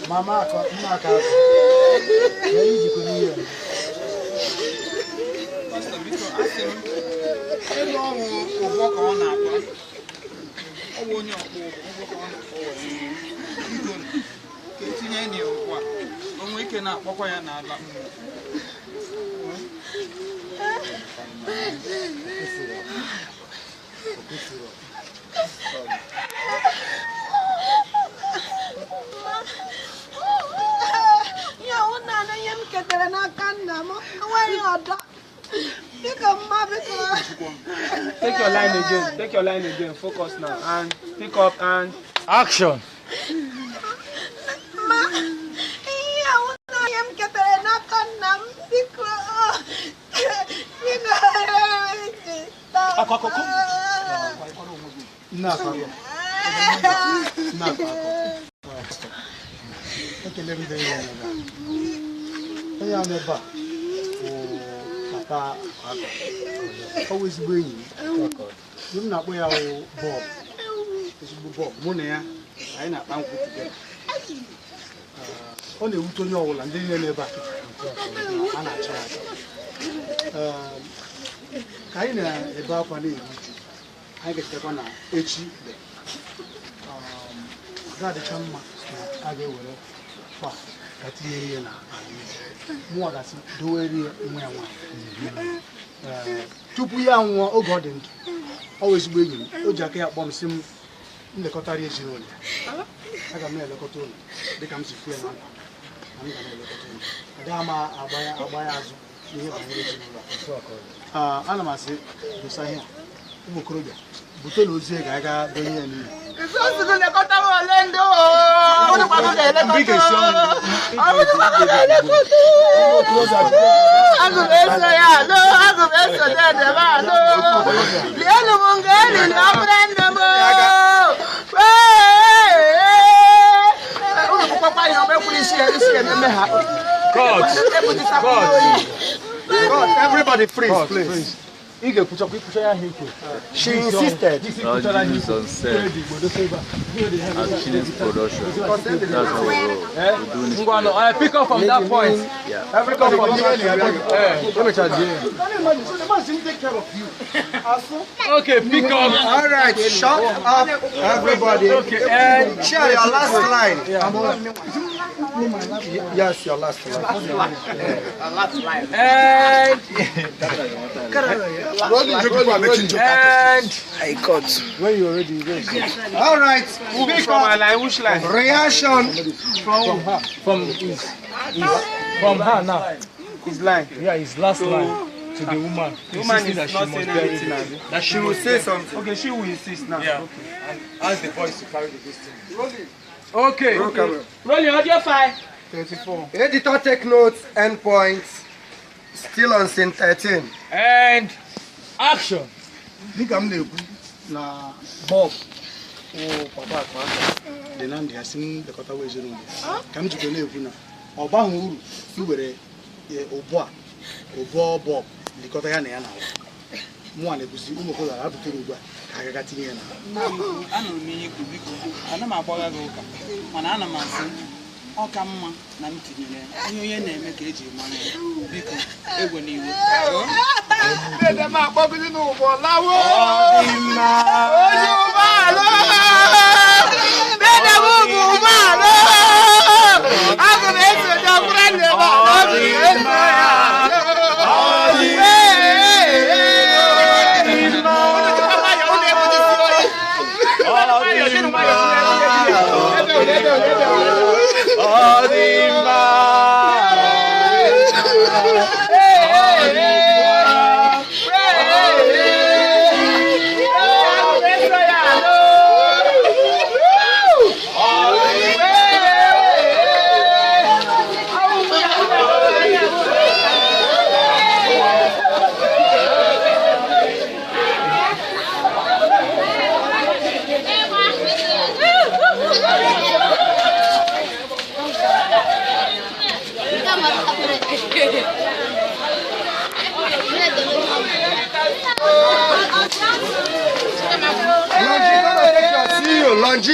Mama, Take your line again. Take your line again. Focus now. And pick up and action. always bring you not where Bob. Bob, money, I not put together. Only who to know and then never. Kaina about money. I get the one H. That is some I go with Katina. More than do area Tupu ya nwa oge ọ dị ndụ always gbe enyi o ji aka ya kpọm si m nlekọta ezinụlọ aga m na-elekọta ụlọ dịka m si fue na m ga na-elekọta ụlọ aga m agba ya azụ n'ihe banyere ezinụlọ ana m asị dosa ihe ụmụ okorobịa bute na ozi ga aga donye ya n'ihi God, everybody freeze, please. She insisted. Production. That's how we roll. Pick up from that point. Yeah. Pick up from Let me charge you. Okay, pick up. All right, shut up, everybody. Okay, and share your last line. Yes, your last line. And I cut. When you're ready, all right. From my line, which line? Reaction From her now. His line. Yeah, his last line to the woman. The woman is not saying anything. That she will say something. Okay, she will insist now. Yeah. Okay. And ask the boys to carry the distance. Okay. Roll your audio file. 34. Editor take notes, endpoints. Still on scene 13. And action. Dịka m na-ekwu na Bob o papa akpa dị na ndị asị m lekọta ezinụlọ ka m jikwa na-ekwu na ọ baghị uru iwere ụbọ Bob lekọta ya na ya na mụ a na-ekwusi ụmụ okorobịa abụtara ugbu a ka agaga tinye ya na anụrụ m ihe ikwu biko ana m agbagha gị ụka mana ana m asị ọ ka mma na m tinyere ihe onye na-eme ka eji mara biko egwe n'iwe Dede ma akpọgide n'ụgbọ lawo. Dede m bụ ụgbọala. Aga m eso ndị ọbụla ndị ebe a n'obi eso ya.